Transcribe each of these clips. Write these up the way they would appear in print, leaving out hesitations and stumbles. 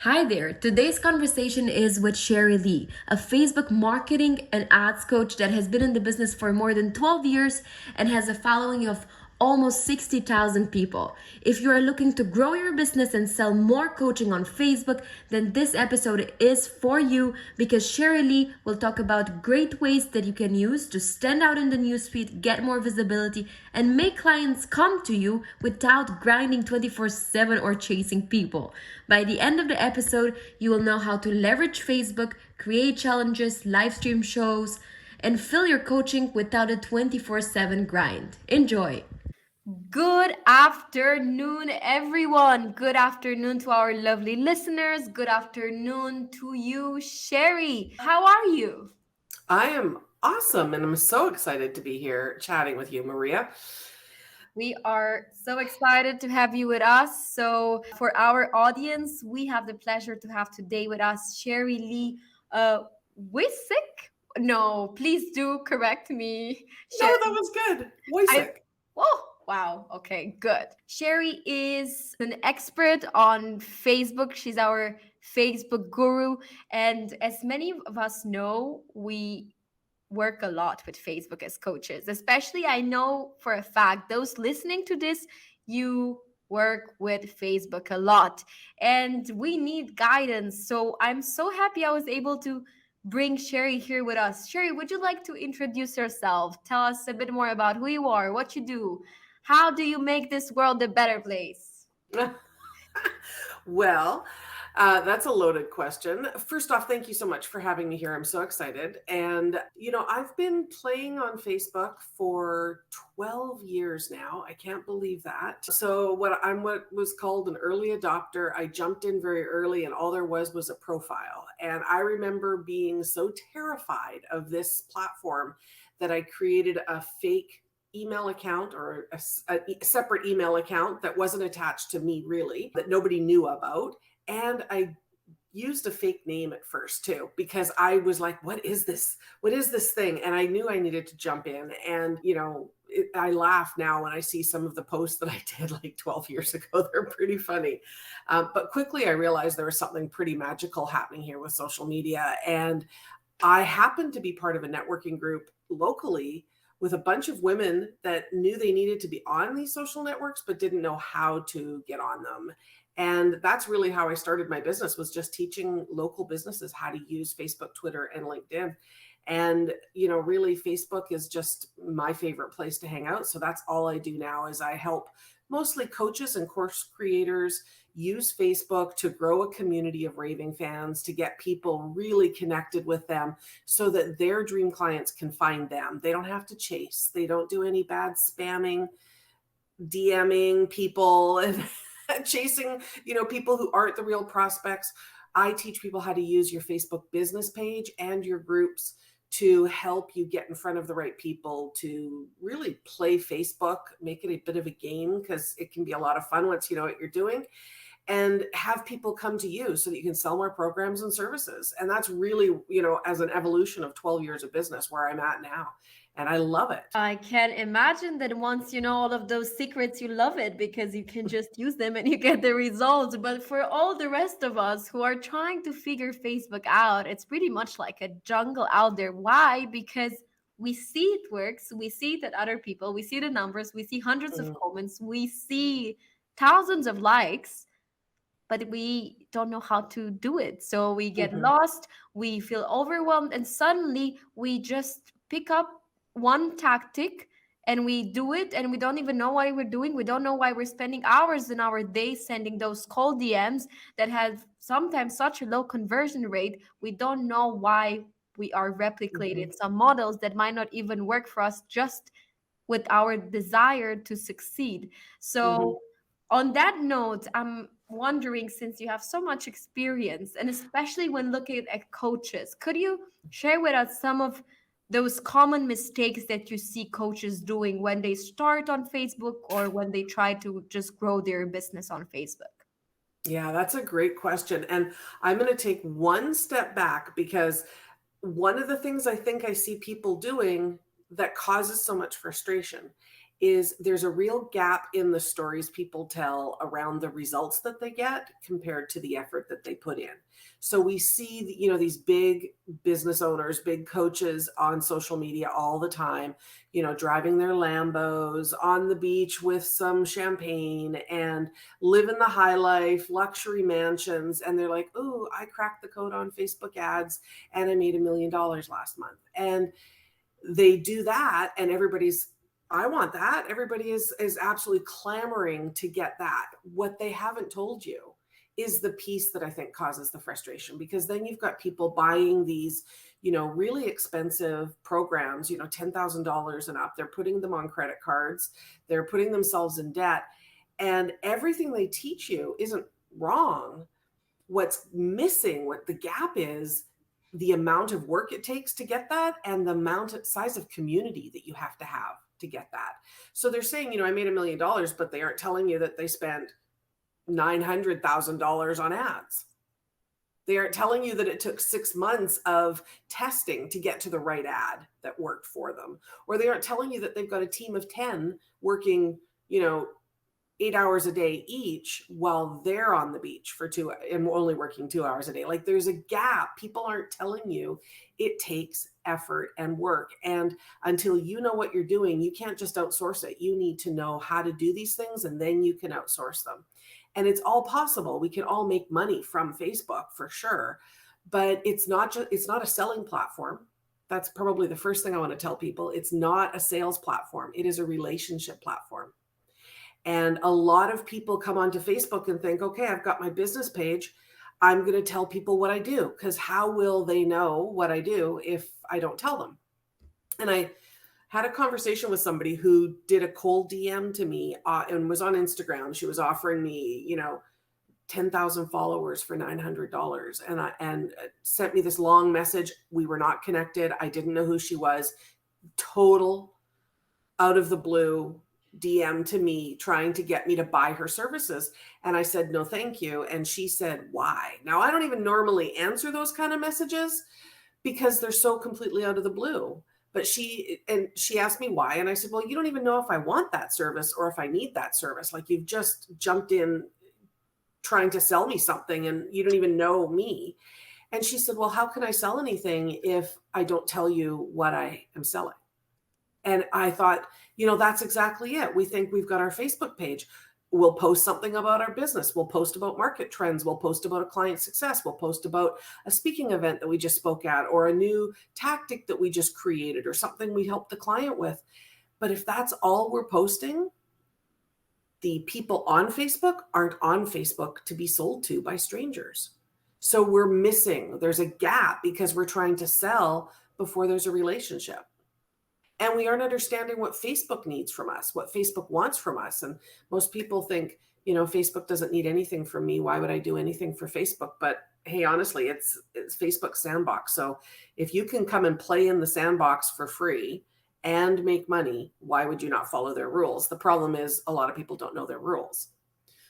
Hi there. Today's conversation is with Sherry Lee, a Facebook marketing and ads coach that has been in the business for more than 12 years and has a following of almost 60,000 people. If you are looking to grow your business and sell more coaching on Facebook, then this episode is for you because Sherry Lee will talk about great ways that you can use to stand out in the newsfeed, get more visibility, and make clients come to you without grinding 24/7 or chasing people. By the end of the episode, you will know how to leverage Facebook, create challenges, live stream shows, and fill your coaching without a 24/7 grind. Enjoy! Good afternoon, everyone. Good afternoon to our lovely listeners. Good afternoon to you, Sherry. How are you? I am awesome, and I'm so excited to be here chatting with you, Maria. We are so excited to have you with us. So, for our audience, we have the pleasure to have today with us Sherry Lee Wisick. No, please do correct me, No, Sherry. that was good. I Wojcik. Oh, wow. Okay, good. Sherry is an expert on Facebook. She's our Facebook guru. And as many of us know, we work a lot with Facebook as coaches. Especially, I know for a fact, those listening to this, you work with Facebook a lot. And we need guidance. So I'm so happy I was able to bring Sherry here with us. Sherry, would you like to introduce yourself? Tell us a bit more about who you are, what you do. How do you make this world a better place? Well, that's a loaded question. First off, thank you so much for having me here. I'm so excited. And, I've been playing on Facebook for 12 years now. I can't believe that. So, what was called an early adopter. I jumped in very early, and all there was a profile. And I remember being so terrified of this platform that I created a fake email account or a separate email account that wasn't attached to me really, that nobody knew about. And I used a fake name at first too, because I was like, what is this? What is this thing? And I knew I needed to jump in. And, I laugh now when I see some of the posts that I did like 12 years ago. They're pretty funny. But quickly I realized there was something pretty magical happening here with social media. And I happened to be part of a networking group locally with a bunch of women that knew they needed to be on these social networks but didn't know how to get on them. And that's really how I started my business, was just teaching local businesses how to use Facebook, Twitter, and LinkedIn. And really Facebook is just my favorite place to hang out. So that's all I do now, is I help mostly coaches and course creators use Facebook to grow a community of raving fans, to get people really connected with them so that their dream clients can find them. They don't have to chase. They don't do any bad spamming, DMing people and chasing, people who aren't the real prospects. I teach people how to use your Facebook business page and your groups to help you get in front of the right people, to really play Facebook, make it a bit of a game, because it can be a lot of fun once you know what you're doing, and have people come to you so that you can sell more programs and services. And that's really, as an evolution of 12 years of business, where I'm at now. And I love it. I can imagine that once you know all of those secrets, you love it because you can just use them and you get the results. But for all the rest of us who are trying to figure Facebook out, it's pretty much like a jungle out there. Why? Because we see it works, we see that other people, we see the numbers, we see hundreds of Mhm. comments, we see thousands of likes, but we don't know how to do it. So we get Mhm. lost, we feel overwhelmed, and suddenly we just pick up one tactic and we do it, and we don't even know why we're doing. We don't know why we're spending hours in our day sending those cold DMs that have sometimes such a low conversion rate. We don't know why we are replicating Mhm. some models that might not even work for us, just with our desire to succeed. Mhm. So, on that note, I'm wondering, since you have so much experience, and especially when looking at coaches, could you share with us some of those common mistakes that you see coaches doing when they start on Facebook or when they try to just grow their business on Facebook? Yeah, that's a great question. And I'm going to take one step back, because one of the things I think I see people doing that causes so much frustration is there's a real gap in the stories people tell around the results that they get compared to the effort that they put in. So we see, these big business owners, big coaches on social media all the time, driving their Lambos on the beach with some champagne and living the high life, luxury mansions. And they're like, "Oh, I cracked the code on Facebook ads and I made $1 million last month." And they do that, and I want that. Everybody is absolutely clamoring to get that. What they haven't told you is the piece that I think causes the frustration, because then you've got people buying these, really expensive programs, $10,000 and up. They're putting them on credit cards. They're putting themselves in debt, and everything they teach you isn't wrong. What's missing, what the gap is, the amount of work it takes to get that, and the size of community that you have to get that. So they're saying, I made $1 million, but they aren't telling you that they spent $900,000 on ads. They aren't telling you that it took 6 months of testing to get to the right ad that worked for them. Or they aren't telling you that they've got a team of 10 working, 8 hours a day each while they're on the beach for 2 and only working 2 hours a day. Like, there's a gap. People aren't telling you it takes effort and work. And until you know what you're doing, you can't just outsource it. You need to know how to do these things, and then you can outsource them. And it's all possible. We can all make money from Facebook for sure, but it's not a selling platform. That's probably the first thing I want to tell people. It's not a sales platform. It is a relationship platform. And a lot of people come onto Facebook and think, okay, I've got my business page. I'm going to tell people what I do, because how will they know what I do if I don't tell them? And I had a conversation with somebody who did a cold DM to me and was on Instagram. She was offering me, 10,000 followers for $900, and sent me this long message. We were not connected. I didn't know who she was. Total out of the blue DM to me trying to get me to buy her services. And I said, no, thank you. And she said, why? Now, I don't even normally answer those kind of messages because they're so completely out of the blue. But she asked me why. And I said, well, you don't even know if I want that service or if I need that service. Like, you've just jumped in trying to sell me something and you don't even know me. And she said, well, how can I sell anything if I don't tell you what I am selling? And I thought, that's exactly it. We think we've got our Facebook page. We'll post something about our business. We'll post about market trends. We'll post about a client success. We'll post about a speaking event that we just spoke at, or a new tactic that we just created, or something we helped the client with. But if that's all we're posting, the people on Facebook aren't on Facebook to be sold to by strangers. So there's a gap because we're trying to sell before there's a relationship. And we aren't understanding what Facebook needs from us, what Facebook wants from us. And most people think, Facebook doesn't need anything from me. Why would I do anything for Facebook? But hey, honestly, it's Facebook's sandbox. So if you can come and play in the sandbox for free and make money, why would you not follow their rules? The problem is a lot of people don't know their rules.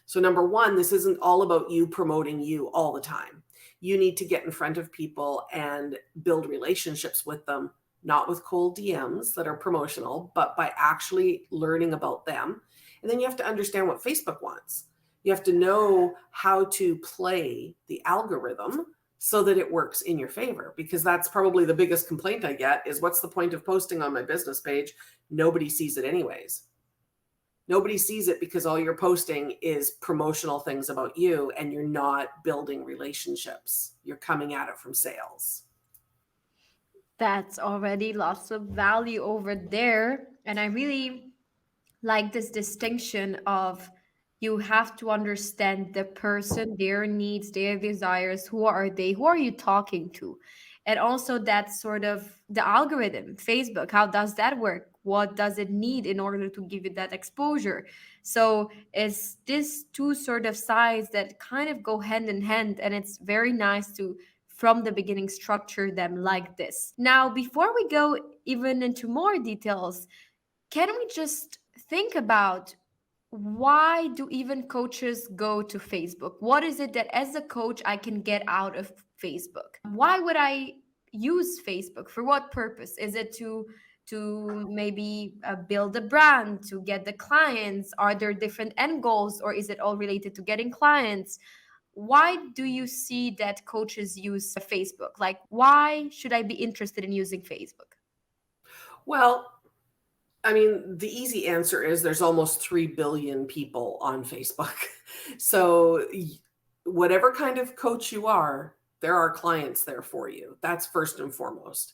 So number one, this isn't all about you promoting you all the time. You need to get in front of people and build relationships with them, not with cold DMs that are promotional, but by actually learning about them. And then you have to understand what Facebook wants. You have to know how to play the algorithm so that it works in your favor, because that's probably the biggest complaint I get is, what's the point of posting on my business page? Nobody sees it anyways. Nobody sees it because all you're posting is promotional things about you, and you're not building relationships. You're coming at it from sales. That's already lots of value over there. And I really like this distinction of, you have to understand the person, their needs, their desires. Who are they? Who are you talking to? And also that sort of the algorithm, Facebook, how does that work? What does it need in order to give you that exposure? So it's this two sort of sides that kind of go hand in hand. And it's very nice to, from the beginning, structure them like this. Now, before we go even into more details, can we just think about, why do even coaches go to Facebook? What is it that as a coach I can get out of Facebook? Why would I use Facebook? For what purpose? Is it to to maybe build a brand, to get the clients? Are there different end goals, or is it all related to getting clients? Why do you see that coaches use Facebook? Like, why should I be interested in using Facebook? Well, I mean, the easy answer is there's almost 3 billion people on Facebook. So, whatever kind of coach you are, there are clients there for you. That's first and foremost.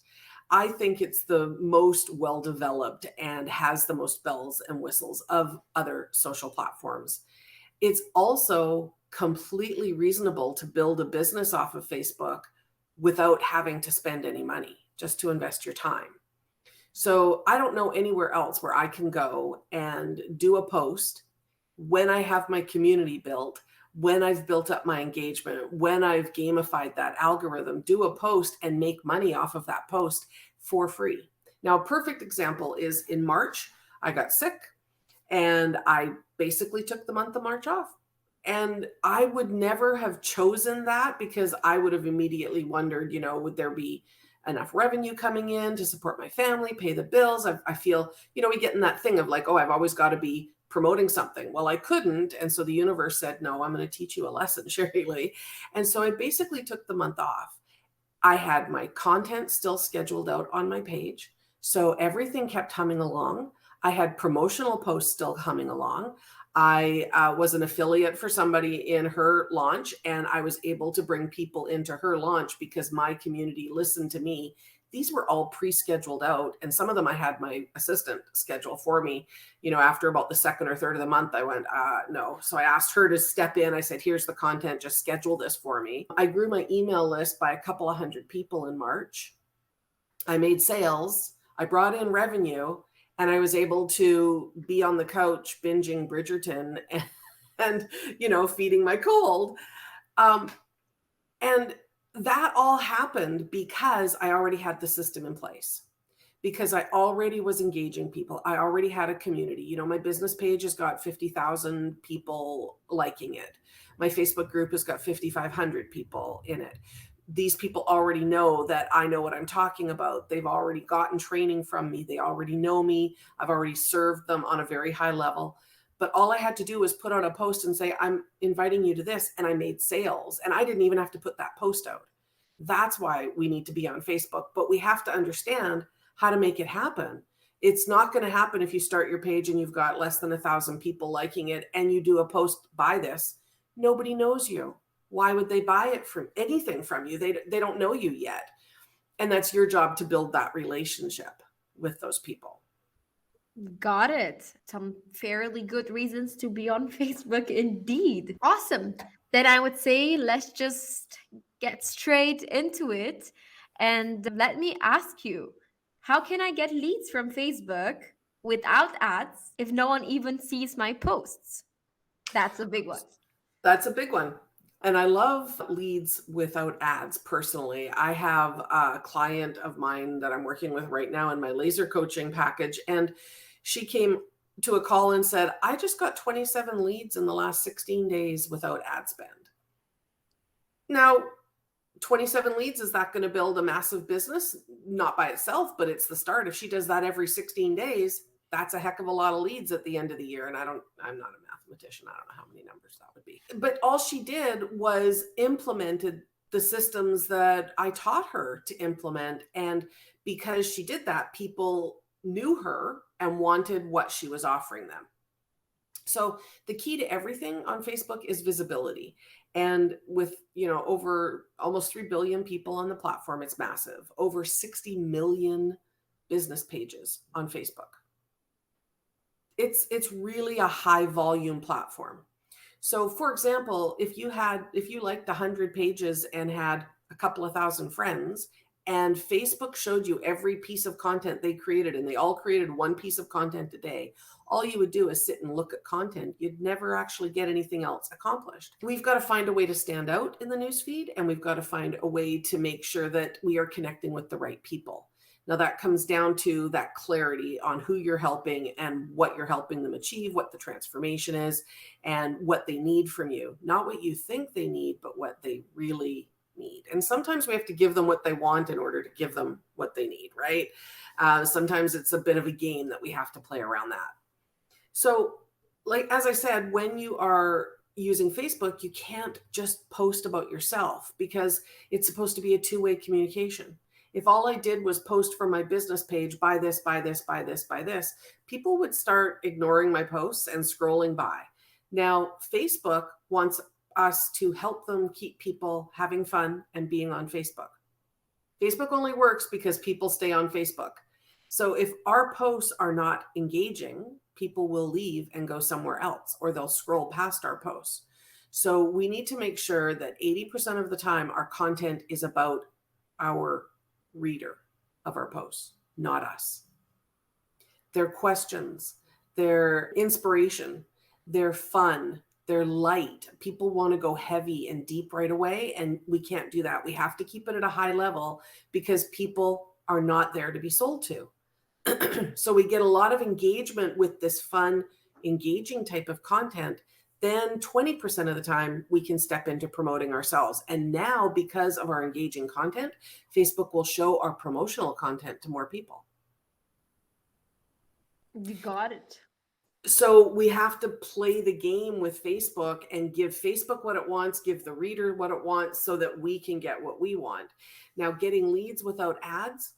I think it's the most well developed and has the most bells and whistles of other social platforms. It's also completely reasonable to build a business off of Facebook without having to spend any money, just to invest your time. So I don't know anywhere else where I can go and do a post when I have my community built, when I've built up my engagement, when I've gamified that algorithm, do a post and make money off of that post for free. Now, a perfect example is in March, I got sick and I basically took the month of March off. And I would never have chosen that because I would have immediately wondered, would there be enough revenue coming in to support my family, pay the bills? I feel, we get in that thing of like, oh, I've always got to be promoting something. Well, I couldn't. And so the universe said, no, I'm going to teach you a lesson, Sherry Lee. And so I basically took the month off. I had my content still scheduled out on my page. So everything kept humming along. I had promotional posts still humming along. I was an affiliate for somebody in her launch, and I was able to bring people into her launch because my community listened to me. These were all pre-scheduled out, and some of them I had my assistant schedule for me. After about the second or third of the month, I went, no. So I asked her to step in. I said, here's the content, just schedule this for me. I grew my email list by a couple of hundred people in March. I made sales. I brought in revenue. And I was able to be on the couch binging Bridgerton and feeding my cold. And that all happened because I already had the system in place, because I already was engaging people. I already had a community. My business page has got 50,000 people liking it. My Facebook group has got 5,500 people in it. These people already know that I know what I'm talking about. They've already gotten training from me. They already know me. I've already served them on a very high level. But all I had to do was put out a post and say, I'm inviting you to this. And I made sales. And I didn't even have to put that post out. That's why we need to be on Facebook. But we have to understand how to make it happen. It's not going to happen if you start your page and you've got less than 1,000 people liking it and you do a post, buy this. Nobody knows you. Why would they buy it from anything from you? They don't know you yet. And that's your job to build that relationship with those people. Got it. Some fairly good reasons to be on Facebook indeed. Awesome. Then I would say let's just get straight into it. And let me ask you, how can I get leads from Facebook without ads if no one even sees my posts? That's a big one. That's a big one. And I love leads without ads personally. I have a client of mine that I'm working with right now in my laser coaching package. And she came to a call and said, I just got 27 leads in the last 16 days without ad spend. Now, 27 leads, is that going to build a massive business? Not by itself, but it's the start. If she does that every 16 days, that's a heck of a lot of leads at the end of the year. And I'm not a mathematician. I don't know how many numbers that would be. But all she did was implemented the systems that I taught her to implement. And because she did that, people knew her and wanted what she was offering them. So the key to everything on Facebook is visibility. And with, over almost 3 billion people on the platform, it's massive. Over 60 million business pages on Facebook. It's really a high volume platform. So for example, if you liked 100 pages and had a couple of thousand friends, and Facebook showed you every piece of content they created, and they all created one piece of content a day, all you would do is sit and look at content. You'd never actually get anything else accomplished. We've got to find a way to stand out in the newsfeed, and we've got to find a way to make sure that we are connecting with the right people. Now that comes down to that clarity on who you're helping and what you're helping them achieve, what the transformation is, and what they need from you. Not what you think they need, but what they really need. And sometimes we have to give them what they want in order to give them what they need, right? Sometimes it's a bit of a game that we have to play around that. So, like, as I said, when you are using Facebook, you can't just post about yourself because it's supposed to be a two-way communication. If all I did was post from my business page, buy this, buy this, buy this, buy this, people would start ignoring my posts and scrolling by. Now, Facebook wants us to help them keep people having fun and being on Facebook. Facebook only works because people stay on Facebook. So if our posts are not engaging, people will leave and go somewhere else, or they'll scroll past our posts. So we need to make sure that 80% of the time our content is about our reader of our posts, not us. Their questions, their inspiration, their fun, their light. People want to go heavy and deep right away, and we can't do that. We have to keep it at a high level because people are not there to be sold to. So we get a lot of engagement with this fun, engaging type of content. Then 20% of the time we can step into promoting ourselves. And now, because of our engaging content, Facebook will show our promotional content to more people. You got it. So we have to play the game with Facebook and give Facebook what it wants, give the reader what it wants so that we can get what we want. Now, getting leads without ads,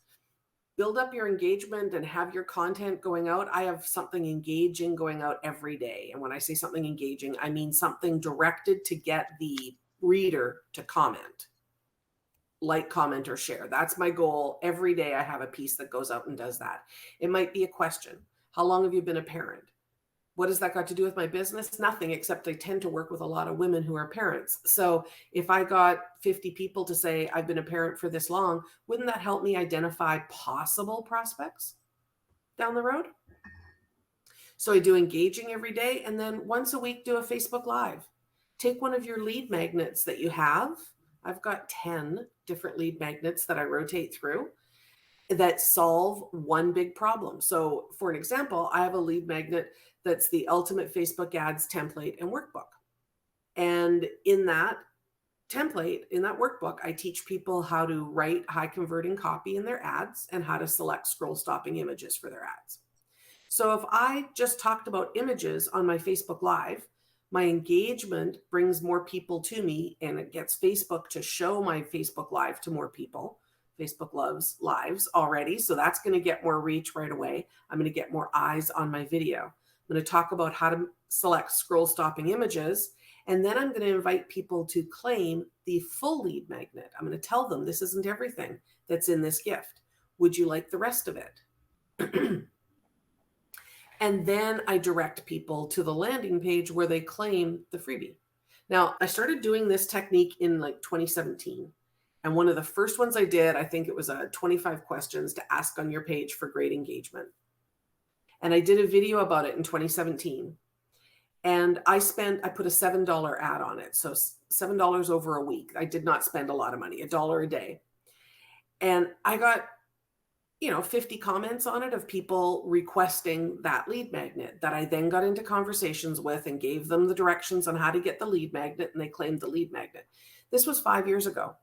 build up your engagement and have your content going out. I have something engaging going out every day. And when I say something engaging, I mean something directed to get the reader to comment, like, comment, or share. That's my goal. Every day I have a piece that goes out and does that. It might be a question. How long have you been a parent? What has that got to do with my business? Nothing, except I tend to work with a lot of women who are parents. So if I got 50 people to say, I've been a parent for this long, wouldn't that help me identify possible prospects down the road? So I do engaging every day, and then once a week, do a Facebook Live. Take one of your lead magnets that you have. I've got 10 different lead magnets that I rotate through that solve one big problem. So for an example, I have a lead magnet that's the Ultimate Facebook Ads Template and Workbook. And in that template, in that workbook, I teach people how to write high converting copy in their ads and how to select scroll stopping images for their ads. So if I just talked about images on my Facebook Live, my engagement brings more people to me, and it gets Facebook to show my Facebook Live to more people. Facebook loves lives already, so that's going to get more reach right away. I'm going to get more eyes on my video. I'm going to talk about how to select scroll stopping images, and then I'm going to invite people to claim the full lead magnet. I'm going to tell them this isn't everything that's in this gift. Would you like the rest of it? And then I direct people to the landing page where they claim the freebie. Now, I started doing this technique in like 2017. And one of the first ones I did, I think it was 25 questions to ask on your page for great engagement. And I did a video about it in 2017. And I put a $7 ad on it. So $7 over a week. I did not spend a lot of money, $1 a day. And I got, 50 comments on it of people requesting that lead magnet that I then got into conversations with and gave them the directions on how to get the lead magnet, and they claimed the lead magnet. This was 5 years ago.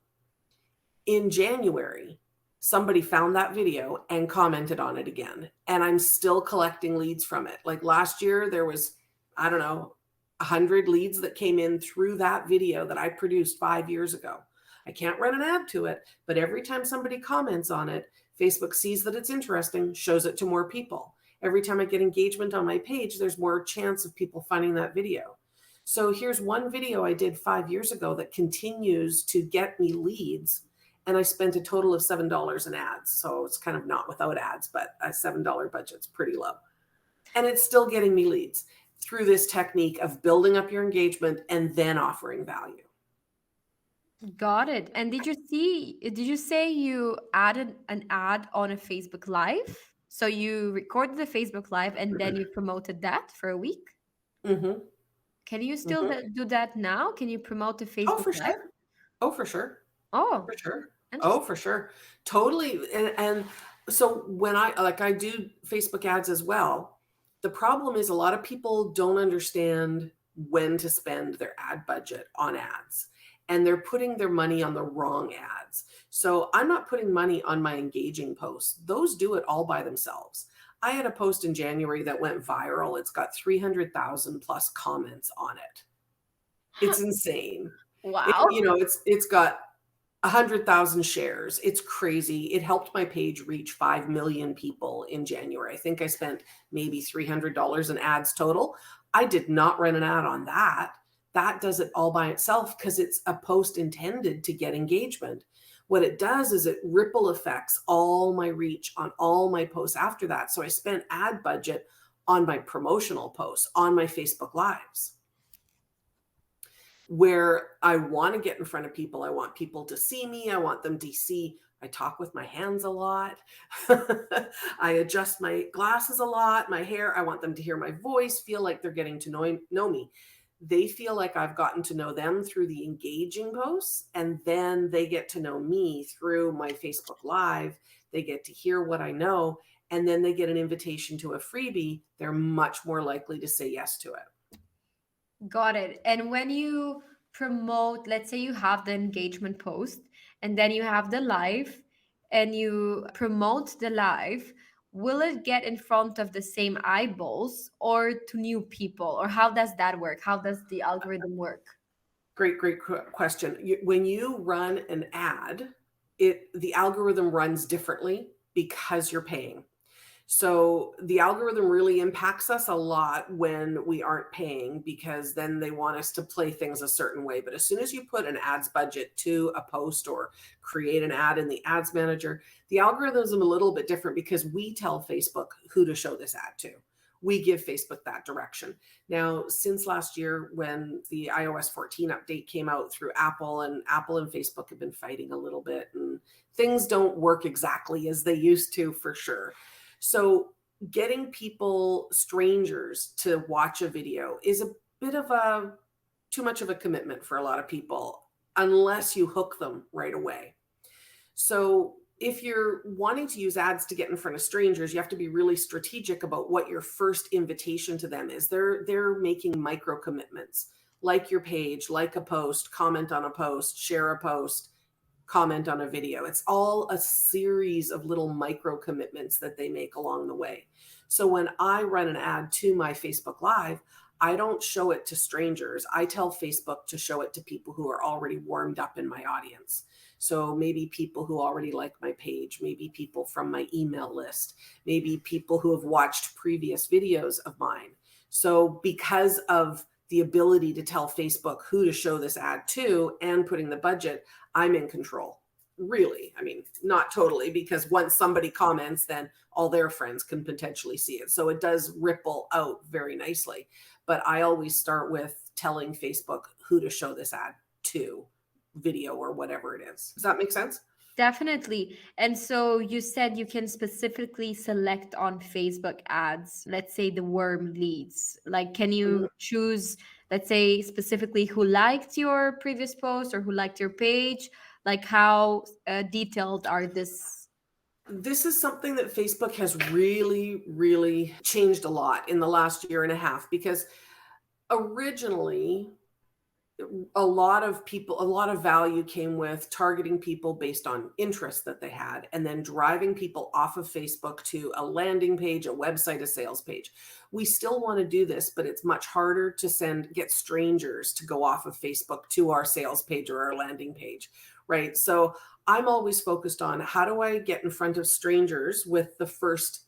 In January, somebody found that video and commented on it again. And I'm still collecting leads from it. Like last year, there was, 100 leads that came in through that video that I produced 5 years ago. I can't run an ad to it, but every time somebody comments on it, Facebook sees that it's interesting, shows it to more people. Every time I get engagement on my page, there's more chance of people finding that video. So here's one video I did 5 years ago that continues to get me leads. And I spent a total of $7 in ads. So it's kind of not without ads, but a $7 budget's pretty low. And it's still getting me leads through this technique of building up your engagement and then offering value. Got it. And did you say you added an ad on a Facebook Live? So you recorded the Facebook Live and then you promoted that for a week? Mm-hmm. Can you still do that now? Can you promote the Facebook Oh, for Live? sure. Oh, for sure. Oh, For sure. Oh, interesting. for sure. Totally. And so when I do Facebook ads as well, the problem is a lot of people don't understand when to spend their ad budget on ads. and they're putting their money on the wrong ads. So I'm not putting money on my engaging posts. Those do it all by themselves. I had a post in January that went viral. It's got 300,000 plus comments on it. It's insane. Wow. It's got 100,000 shares. It's crazy. It helped my page reach 5 million people in January. I think I spent maybe $300 in ads total. I did not run an ad on that. That does it all by itself because it's a post intended to get engagement. What it does is it ripple effects all my reach on all my posts after that. So I spent ad budget on my promotional posts, on my Facebook Lives, where I want to get in front of people. I want people to see me. I want them to see. I talk with my hands a lot. I adjust my glasses a lot, my hair. I want them to hear my voice, feel like they're getting to know me. They feel like I've gotten to know them through the engaging posts, and then they get to know me through my Facebook Live. They get to hear what I know, and then they get an invitation to a freebie. They're much more likely to say yes to it. Got it. And when you promote, let's say you have the engagement post and then you have the live and you promote the live, will it get in front of the same eyeballs or to new people? Or how does that work? How does the algorithm work? Great question. When you run an ad, the algorithm runs differently because you're paying. So the algorithm really impacts us a lot when we aren't paying, because then they want us to play things a certain way. But as soon as you put an ads budget to a post or create an ad in the ads manager, the algorithm is a little bit different because we tell Facebook who to show this ad to. We give Facebook that direction. Now, since last year, when the iOS 14 update came out through Apple and Facebook have been fighting a little bit, and things don't work exactly as they used to, for sure. So getting people, strangers, to watch a video is a bit of too much of a commitment for a lot of people unless you hook them right away. So if you're wanting to use ads to get in front of strangers, you have to be really strategic about what your first invitation to them is. They're making micro commitments, like your page, like a post, comment on a post, share a post, comment on a video. It's all a series of little micro commitments that they make along the way. So when I run an ad to my Facebook Live, I don't show it to strangers. I tell Facebook to show it to people who are already warmed up in my audience. So maybe people who already like my page, maybe people from my email list, maybe people who have watched previous videos of mine. So because of the ability to tell Facebook who to show this ad to and putting the budget, I'm in control. Really, I mean, not totally, because once somebody comments, then all their friends can potentially see it. So it does ripple out very nicely. But I always start with telling Facebook who to show this ad to, video or whatever it is. Does that make sense? Definitely. And so you said you can specifically select on Facebook ads, let's say the warm leads. Like, can you choose, let's say, specifically who liked your previous post or who liked your page? Like, how detailed are this? This is something that Facebook has really, really changed a lot in the last year and a half, because originally a lot of value came with targeting people based on interests that they had, and then driving people off of Facebook to a landing page, a website, a sales page. We still want to do this, but it's much harder to get strangers to go off of Facebook to our sales page or our landing page, right? So I'm always focused on, how do I get in front of strangers with the first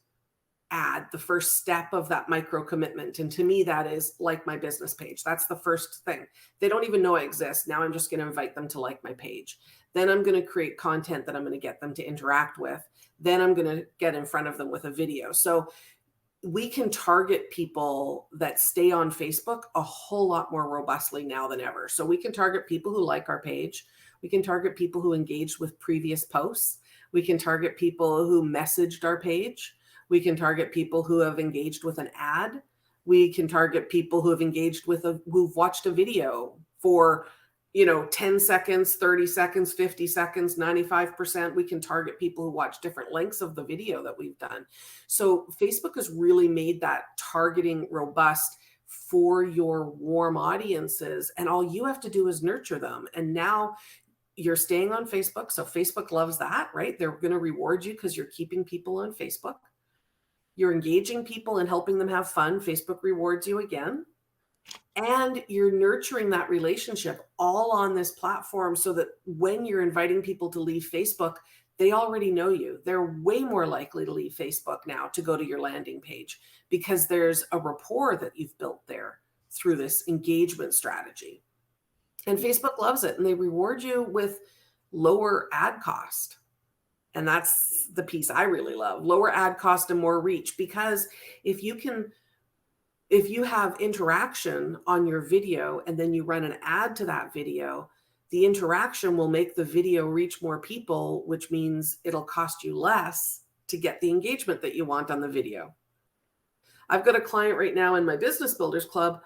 ad, the first step of that micro commitment. And to me, that is like my business page. That's the first thing. They don't even know I exist. Now I'm just going to invite them to like my page. Then I'm going to create content that I'm going to get them to interact with. Then I'm going to get in front of them with a video. So we can target people that stay on Facebook a whole lot more robustly now than ever. So we can target people who like our page. We can target people who engaged with previous posts. We can target people who messaged our page. We can target people who have engaged with an ad. We can target people who have engaged with who've watched a video for, 10 seconds, 30 seconds, 50 seconds, 95%. We can target people who watch different lengths of the video that we've done. So Facebook has really made that targeting robust for your warm audiences, and all you have to do is nurture them. And now you're staying on Facebook. So Facebook loves that, right? They're going to reward you because you're keeping people on Facebook. You're engaging people and helping them have fun. Facebook rewards you again. And you're nurturing that relationship all on this platform so that when you're inviting people to leave Facebook, they already know you. They're way more likely to leave Facebook now to go to your landing page because there's a rapport that you've built there through this engagement strategy. And Facebook loves it, and they reward you with lower ad cost. And that's the piece I really love, lower ad cost and more reach. Because if you have interaction on your video and then you run an ad to that video, the interaction will make the video reach more people, which means it'll cost you less to get the engagement that you want on the video. I've got a client right now in my Business Builders Club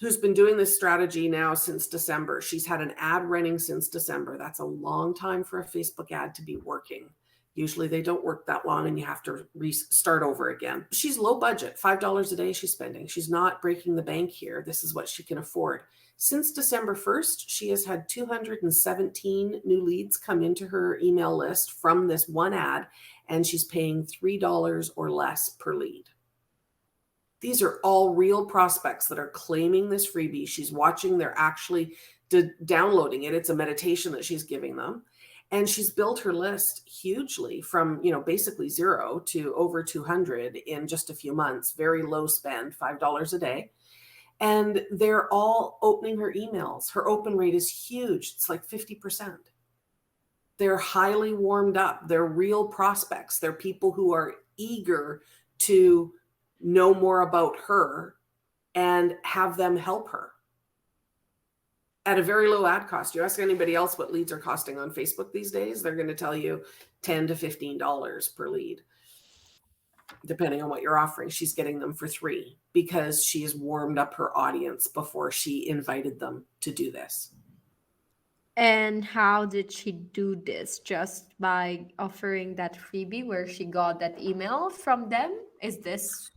who's been doing this strategy now since December. She's had an ad running since December. That's a long time for a Facebook ad to be working. Usually they don't work that long and you have to start over again. She's low budget, $5 a day she's spending. She's not breaking the bank here. This is what she can afford. Since December 1st, she has had 217 new leads come into her email list from this one ad, and she's paying $3 or less per lead. These are all real prospects that are claiming this freebie. She's watching, they're actually downloading it. It's a meditation that she's giving them. And she's built her list hugely from, basically 0 to over 200 in just a few months. Very low spend, $5 a day. And they're all opening her emails. Her open rate is huge. It's like 50%. They're highly warmed up. They're real prospects. They're people who are eager to know more about her and have them help her at a very low ad cost. You ask anybody else what leads are costing on Facebook these days, they're going to tell you $10 to $15 per lead, depending on what you're offering. She's getting them for $3 because she has warmed up her audience before she invited them to do this. And how did she do this? Just by offering that freebie where she got that email from them? Is this?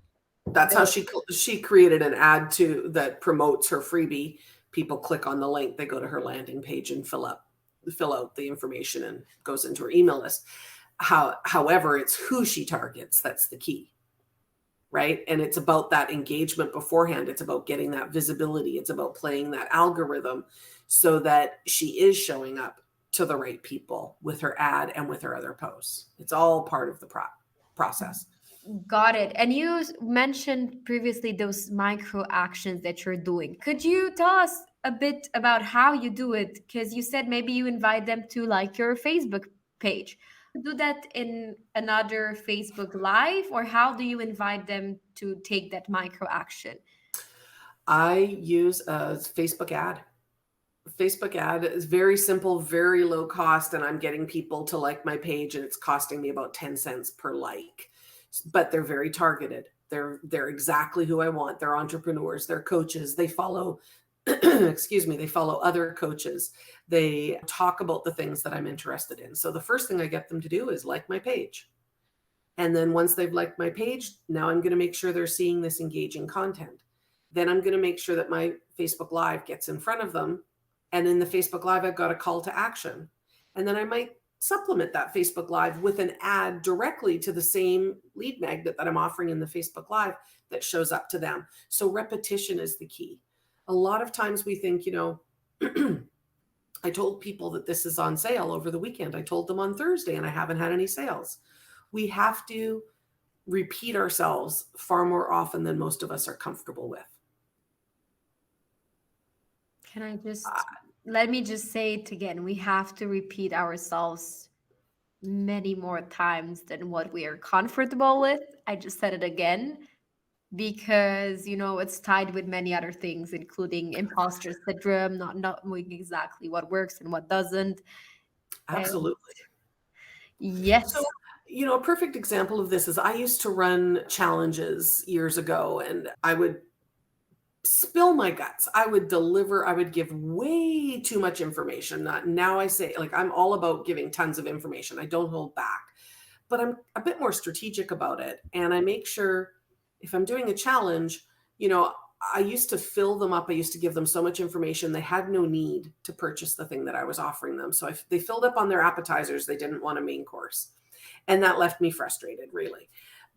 That's how she created an ad that promotes her freebie. People click on the link, they go to her landing page and fill out the information and goes into her email list. However, it's who she targets that's the key, right? And it's about that engagement beforehand. It's about getting that visibility. It's about playing that algorithm so that she is showing up to the right people with her ad and with her other posts. It's all part of the process. Got it. And you mentioned previously those micro actions that you're doing. Could you tell us a bit about how you do it? Because you said maybe you invite them to like your Facebook page. Do that in another Facebook Live, or how do you invite them to take that micro action? I use a Facebook ad. Facebook ad is very simple, very low cost, and I'm getting people to like my page, and it's costing me about 10 cents per like. But they're very targeted. They're exactly who I want. They're entrepreneurs, they're coaches. They follow, they follow other coaches. They talk about the things that I'm interested in. So the first thing I get them to do is like my page. And then once they've liked my page, now I'm going to make sure they're seeing this engaging content. Then I'm going to make sure that my Facebook Live gets in front of them. And in the Facebook Live, I've got a call to action. And then I might supplement that Facebook Live with an ad directly to the same lead magnet that I'm offering in the Facebook Live that shows up to them. So repetition is the key. A lot of times we think, I told people that this is on sale over the weekend. I told them on Thursday and I haven't had any sales. We have to repeat ourselves far more often than most of us are comfortable with. Can I just, let me just say it again. We have to repeat ourselves many more times than what we are comfortable with. I just said it again because, it's tied with many other things, including imposter syndrome, not knowing exactly what works and what doesn't. Absolutely. Yes. So, a perfect example of this is I used to run challenges years ago, and I would spill my guts. I would give way too much information. Now I say, I'm all about giving tons of information. I don't hold back, but I'm a bit more strategic about it. And I make sure if I'm doing a challenge, I used to fill them up. I used to give them so much information. They had no need to purchase the thing that I was offering them. So they filled up on their appetizers. They didn't want a main course. And that left me frustrated, really.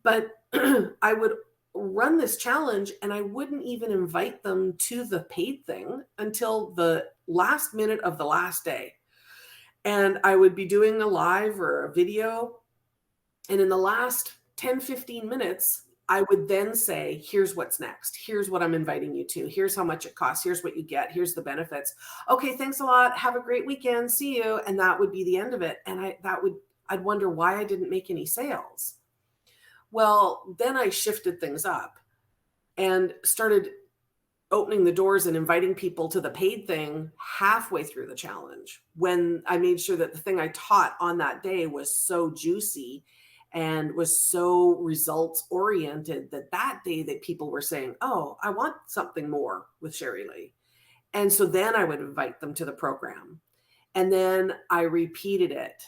But I would run this challenge and I wouldn't even invite them to the paid thing until the last minute of the last day. And I would be doing a live or a video. And in the last 10, 15 minutes, I would then say, here's what's next. Here's what I'm inviting you to. Here's how much it costs. Here's what you get. Here's the benefits. Okay, thanks a lot. Have a great weekend. See you. And that would be the end of it. And I'd wonder why I didn't make any sales. Well, then I shifted things up and started opening the doors and inviting people to the paid thing halfway through the challenge, when I made sure that the thing I taught on that day was so juicy and was so results oriented that day that people were saying, oh, I want something more with Sherry Lee. And so then I would invite them to the program. And then I repeated it.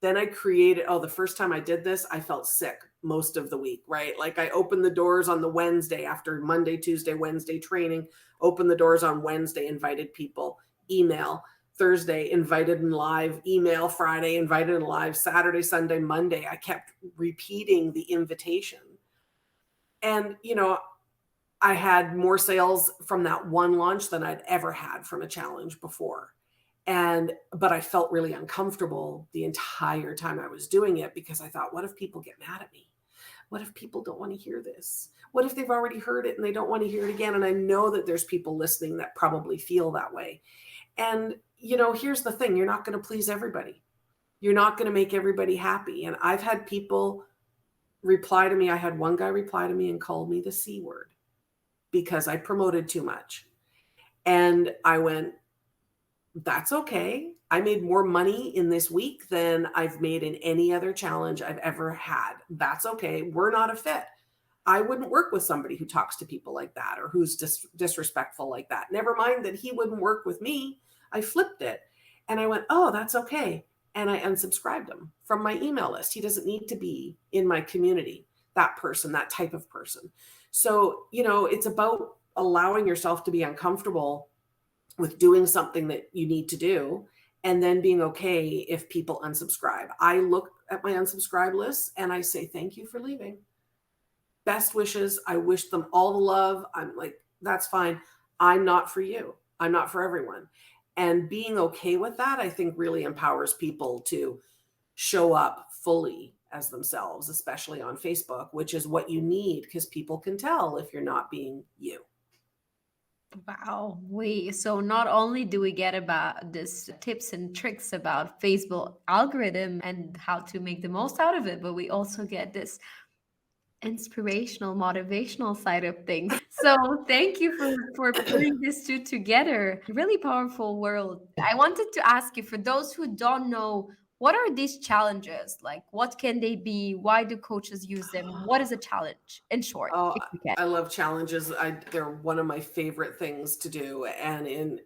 Then I created, the first time I did this, I felt sick most of the week, right? Like I opened the doors on the Wednesday after Monday, Tuesday, Wednesday training, opened the doors on Wednesday, invited people, email. Thursday, invited in live, email. Friday, invited in live. Saturday, Sunday, Monday, I kept repeating the invitation. And, I had more sales from that one launch than I'd ever had from a challenge before. But I felt really uncomfortable the entire time I was doing it, because I thought, what if people get mad at me? What if people don't want to hear this? What if they've already heard it and they don't want to hear it again? And I know that there's people listening that probably feel that way. And, here's the thing, you're not going to please everybody. You're not going to make everybody happy. And I've had people reply to me. I had one guy reply to me and called me the C word because I promoted too much. And I went, that's okay. I made more money in this week than I've made in any other challenge I've ever had. That's okay. We're not a fit. I wouldn't work with somebody who talks to people like that or who's disrespectful like that. Never mind that he wouldn't work with me. I flipped it and I went, oh, that's okay. And I unsubscribed him from my email list. He doesn't need to be in my community, that person, that type of person. So, it's about allowing yourself to be uncomfortable with doing something that you need to do, and then being okay if people unsubscribe. I look at my unsubscribe list and I say, thank you for leaving. Best wishes. I wish them all the love. I'm like, that's fine. I'm not for you. I'm not for everyone. And being okay with that, I think, really empowers people to show up fully as themselves, especially on Facebook, which is what you need, because people can tell if you're not being you. Wow. So not only do we get about this tips and tricks about Facebook algorithm and how to make the most out of it, but we also get this inspirational, motivational side of things. So thank you for putting these two together. Really powerful world. I wanted to ask you, for those who don't know, what are these challenges? Like, what can they be? Why do coaches use them? What is a challenge, in short? Oh, if you can? I love challenges. They're one of my favorite things to do. And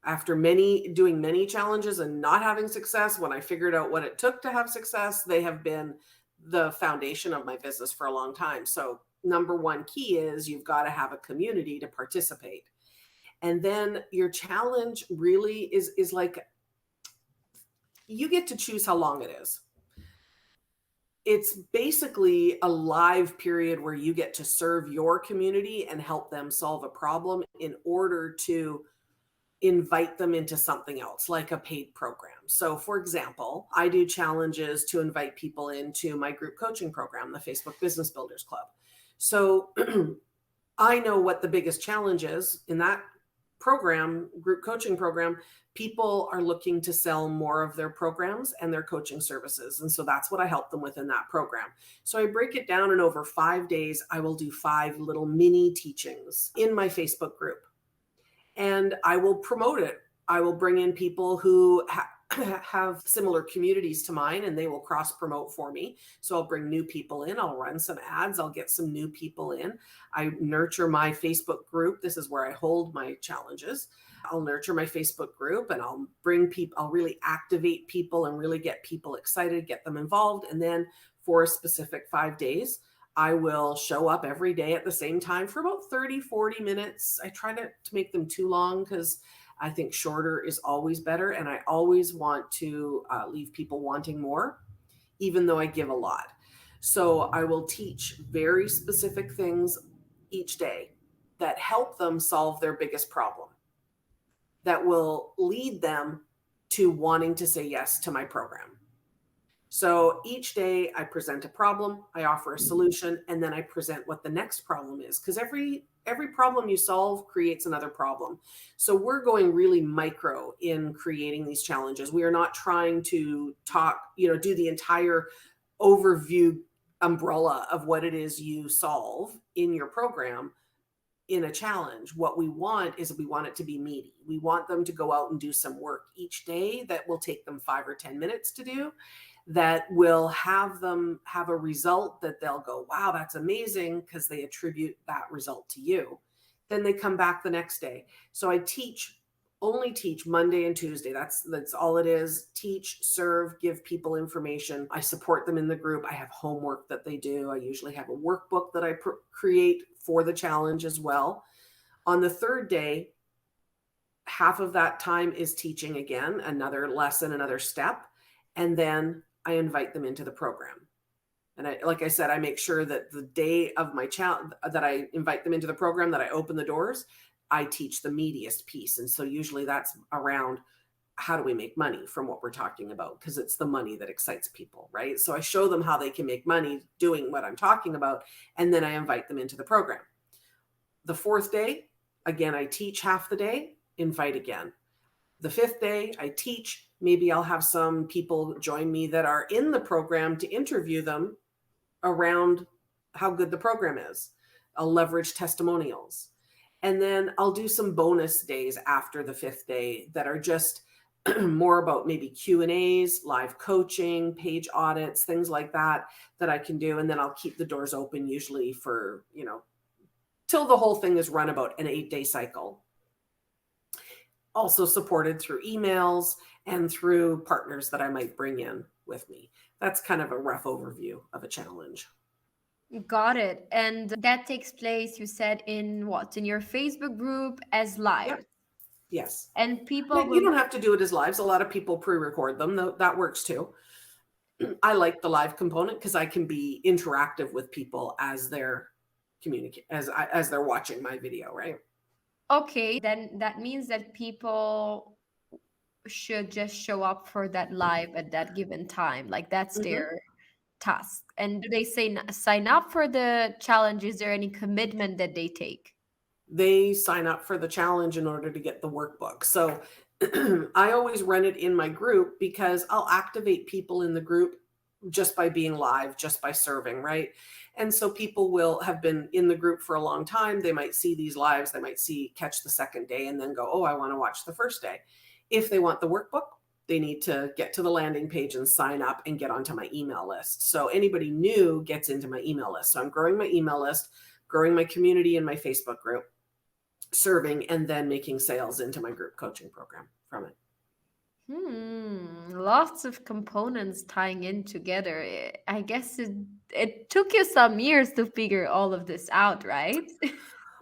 after doing many challenges and not having success, when I figured out what it took to have success, they have been the foundation of my business for a long time. So number one key is you've got to have a community to participate. And then your challenge really is like, you get to choose how long it is. It's basically a live period where you get to serve your community and help them solve a problem in order to invite them into something else, like a paid program. So for example, I do challenges to invite people into my group coaching program, the Facebook Business Builders Club. So I know what the biggest challenge is in that program, group coaching program. People are looking to sell more of their programs and their coaching services. And so that's what I help them with in that program. So I break it down, and over 5 days, I will do 5 little mini teachings in my Facebook group. And I will promote it. I will bring in people who have similar communities to mine, and they will cross promote for me. So I'll bring new people in. I'll run some ads. I'll get some new people in. I nurture my Facebook group. This is where I hold my challenges. I'll nurture my Facebook group, and I'll bring people, I'll really activate people and really get people excited, get them involved. And then for a specific 5 days, I will show up every day at the same time for about 30, 40 minutes. I try not to make them too long because I think shorter is always better. And I always want to leave people wanting more, even though I give a lot. So I will teach very specific things each day that help them solve their biggest problem, that will lead them to wanting to say yes to my program. So each day I present a problem, I offer a solution, and then I present what the next problem is. Because every problem you solve creates another problem. So we're going really micro in creating these challenges. We are not trying to do the entire overview umbrella of what it is you solve in your program in a challenge. What we want is we want it to be meaty. We want them to go out and do some work each day that will take them 5 or 10 minutes to do, that will have them have a result that they'll go, wow, that's amazing, because they attribute that result to you. Then they come back the next day. So I only teach Monday and Tuesday. That's all it is. Teach, serve, give people information. I support them in the group. I have homework that they do. I usually have a workbook that I create for the challenge as well. On the third day, half of that time is teaching again, another lesson, another step. And then I invite them into the program. And like I said, I make sure that the day of my challenge that I invite them into the program, that I open the doors, I teach the meatiest piece. And so usually that's around how do we make money from what we're talking about, because it's the money that excites people, right? So I show them how they can make money doing what I'm talking about, and then I invite them into the program. The fourth day, again, I teach half the day, invite again. The fifth day, I teach. Maybe I'll have some people join me that are in the program to interview them around how good the program is. I'll leverage testimonials. And then I'll do some bonus days after the fifth day that are just more about maybe Q&As, live coaching, page audits, things like that I can do. And then I'll keep the doors open usually for, till the whole thing is run about an 8-day cycle. Also supported through emails and through partners that I might bring in with me. That's kind of a rough overview of a challenge. Got it. And that takes place, you said, in your Facebook group as live. Yep. Yes. And people You don't have to do it as lives. A lot of people pre-record them. That works too. I like the live component because I can be interactive with people as they're as they're watching my video, right? Okay, then that means that people should just show up for that live at that given time. Like that's their task. And do they sign up for the challenge? Is there any commitment that they take? They sign up for the challenge in order to get the workbook. So I always run it in my group because I'll activate people in the group just by being live, just by serving, right? And so people will have been in the group for a long time. They might see these lives, they might catch the second day and then go, oh, I want to watch the first day. If they want the workbook, they need to get to the landing page and sign up and get onto my email list. So anybody new gets into my email list. So I'm growing my email list, growing my community in my Facebook group, serving, and then making sales into my group coaching program from it. Lots of components tying in together. I guess it took you some years to figure all of this out, right?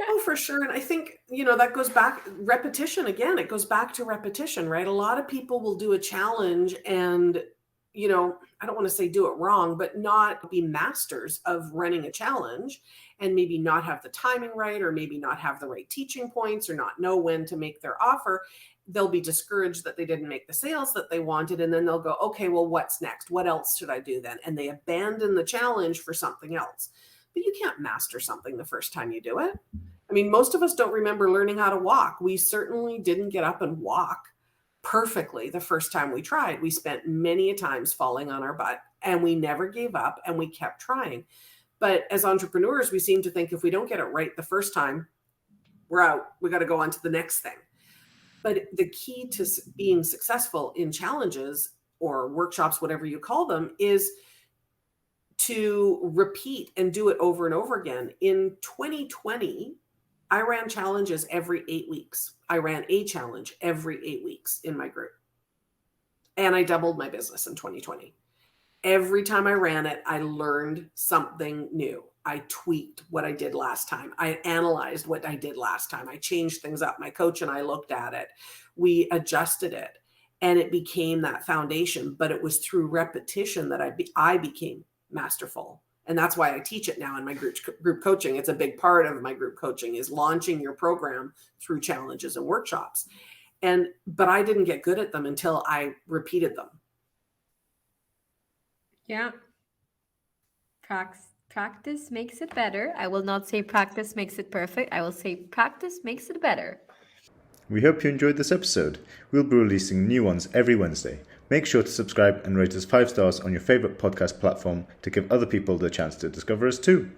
Oh, for sure. And I think, that goes back, repetition again, it goes back to repetition, right? A lot of people will do a challenge and, I don't want to say do it wrong, but not be masters of running a challenge and maybe not have the timing right, or maybe not have the right teaching points, or not know when to make their offer. They'll be discouraged that they didn't make the sales that they wanted. And then they'll go, okay, well, what's next? What else should I do then? And they abandon the challenge for something else. But you can't master something the first time you do it. I mean, most of us don't remember learning how to walk. We certainly didn't get up and walk perfectly the first time we tried. We spent many a times falling on our butt, and we never gave up, and we kept trying. But as entrepreneurs, we seem to think if we don't get it right the first time, we're out. We got to go on to the next thing. But the key to being successful in challenges or workshops, whatever you call them, is to repeat and do it over and over again. In 2020, I ran challenges every 8 weeks. I ran a challenge every 8 weeks in my group. And I doubled my business in 2020. Every time I ran it, I learned something new. I tweaked what I did last time. I analyzed what I did last time. I changed things up. My coach and I looked at it. We adjusted it, and it became that foundation. But it was through repetition that I became masterful. And that's why I teach it now in my group coaching. It's a big part of my group coaching is launching your program through challenges and workshops. But I didn't get good at them until I repeated them. Yeah. Practice makes it better. I will not say practice makes it perfect. I will say practice makes it better. We hope you enjoyed this episode. We'll be releasing new ones every Wednesday. Make sure to subscribe and rate us 5 stars on your favorite podcast platform to give other people the chance to discover us too.